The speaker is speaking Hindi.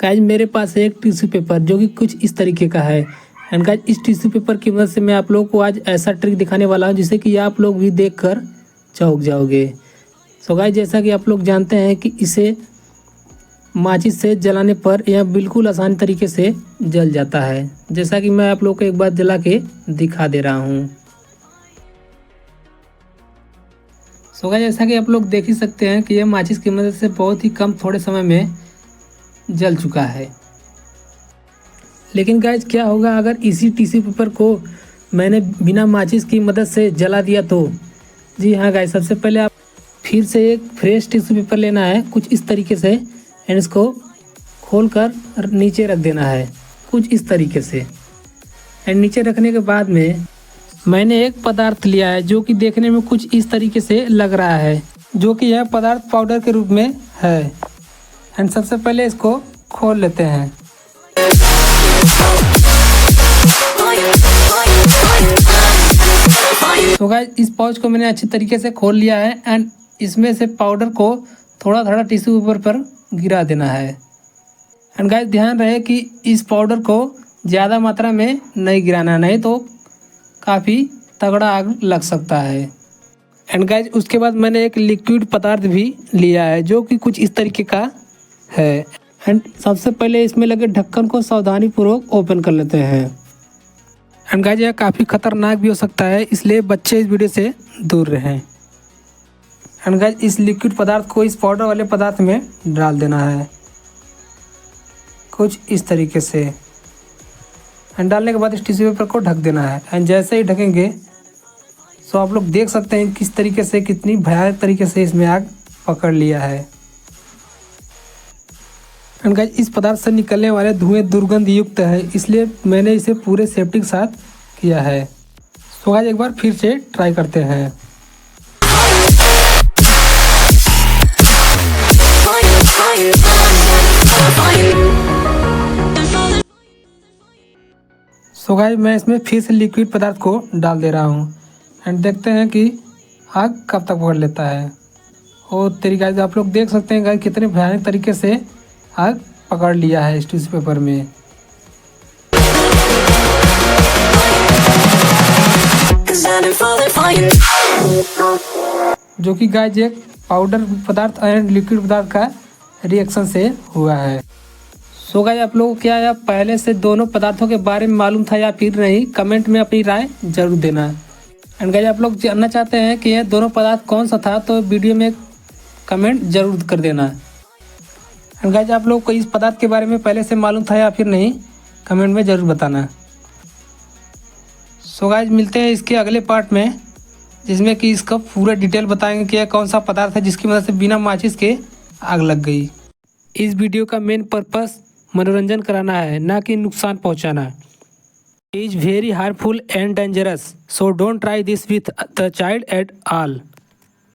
गाइज मेरे पास है एक टिश्यू पेपर जो कि कुछ इस तरीके का है। एंड गाइज इस टिश्यू पेपर की मदद से मैं आप लोगों को आज ऐसा ट्रिक दिखाने वाला हूँ जिससे कि आप लोग भी देखकर चौंक जाओगे। सो गाइज जैसा कि आप लोग जानते हैं कि इसे माचिस से जलाने पर यह बिल्कुल आसान तरीके से जल जाता है, जैसा कि मैं आप लोग को एक बार जला के दिखा दे रहा हूँ। सो गाइस जैसा कि आप लोग देख ही सकते हैं कि यह माचिस की मदद से बहुत ही कम थोड़े समय में जल चुका है। लेकिन गाइस क्या होगा अगर इसी टिश्यू पेपर को मैंने बिना माचिस की मदद से जला दिया तो? जी हाँ गाइस, सबसे पहले आप फिर से एक फ्रेश टिश्यू पेपर लेना है कुछ इस तरीके से, एंड इसको खोल कर नीचे रख देना है कुछ इस तरीके से। एंड नीचे रखने के बाद में मैंने एक पदार्थ लिया है जो कि देखने में कुछ इस तरीके से लग रहा है, जो कि यह पदार्थ पाउडर के रूप में है। एंड सबसे पहले इसको खोल लेते हैं। तो गाइस इस पाउच को मैंने अच्छी तरीके से खोल लिया है एंड इसमें से पाउडर को थोड़ा थोड़ा टिश्यू पेपर पर गिरा देना है। एंड गाइस ध्यान रहे कि इस पाउडर को ज़्यादा मात्रा में नहीं गिराना, नहीं तो काफ़ी तगड़ा आग लग सकता है। एंड गाइज उसके बाद मैंने एक लिक्विड पदार्थ भी लिया है जो कि कुछ इस तरीके का है। एंड सबसे पहले इसमें लगे ढक्कन को सावधानीपूर्वक ओपन कर लेते हैं। एंड गाइज यह काफ़ी खतरनाक भी हो सकता है, इसलिए बच्चे इस वीडियो से दूर रहें। एंड गाइज इस लिक्विड पदार्थ को इस पाउडर वाले पदार्थ में डाल देना है कुछ इस तरीके से। एंड डालने के बाद इस टिश्यू पेपर को ढक देना है। एंड जैसे ही ढकेंगे सो आप लोग देख सकते हैं किस तरीके से, कितनी भयानक तरीके से इसमें आग पकड़ लिया है। एंड गाइस इस पदार्थ से निकलने वाले धुएं दुर्गंध युक्त है, इसलिए मैंने इसे पूरे सेफ्टी के साथ किया है। सो गाइस एक बार फिर से ट्राई करते हैं। सो गाइस मैं इसमें फिर से लिक्विड पदार्थ को डाल दे रहा हूँ एंड देखते हैं कि आग कब तक पकड़ लेता है। और तेरी गाइस आप लोग देख सकते हैं गाइस कितने भयानक तरीके से आग पकड़ लिया है इस टिश्यू पेपर में। जो कि गाइस एक पाउडर पदार्थ एंड लिक्विड पदार्थ का रिएक्शन से हुआ है। सो गाइस आप लोगों को क्या या पहले से दोनों पदार्थों के बारे में मालूम था या फिर नहीं, कमेंट में अपनी राय जरूर देना। एंड गाइस आप लोग जानना चाहते हैं कि यह दोनों पदार्थ कौन सा था तो वीडियो में कमेंट जरूर कर देना। एंड गाइस आप लोग को इस पदार्थ के बारे में पहले से मालूम था या फिर नहीं, कमेंट में ज़रूर बताना। सो गाइस मिलते हैं इसके अगले पार्ट में, जिसमें कि इसका पूरा डिटेल बताएंगे कि यह कौन सा पदार्थ है जिसकी मदद से बिना माचिस के आग लग गई। इस वीडियो का मेन पर्पस मनोरंजन कराना है, ना कि नुकसान पहुंचाना। Is very harmful and dangerous, so don't try this with the child at all.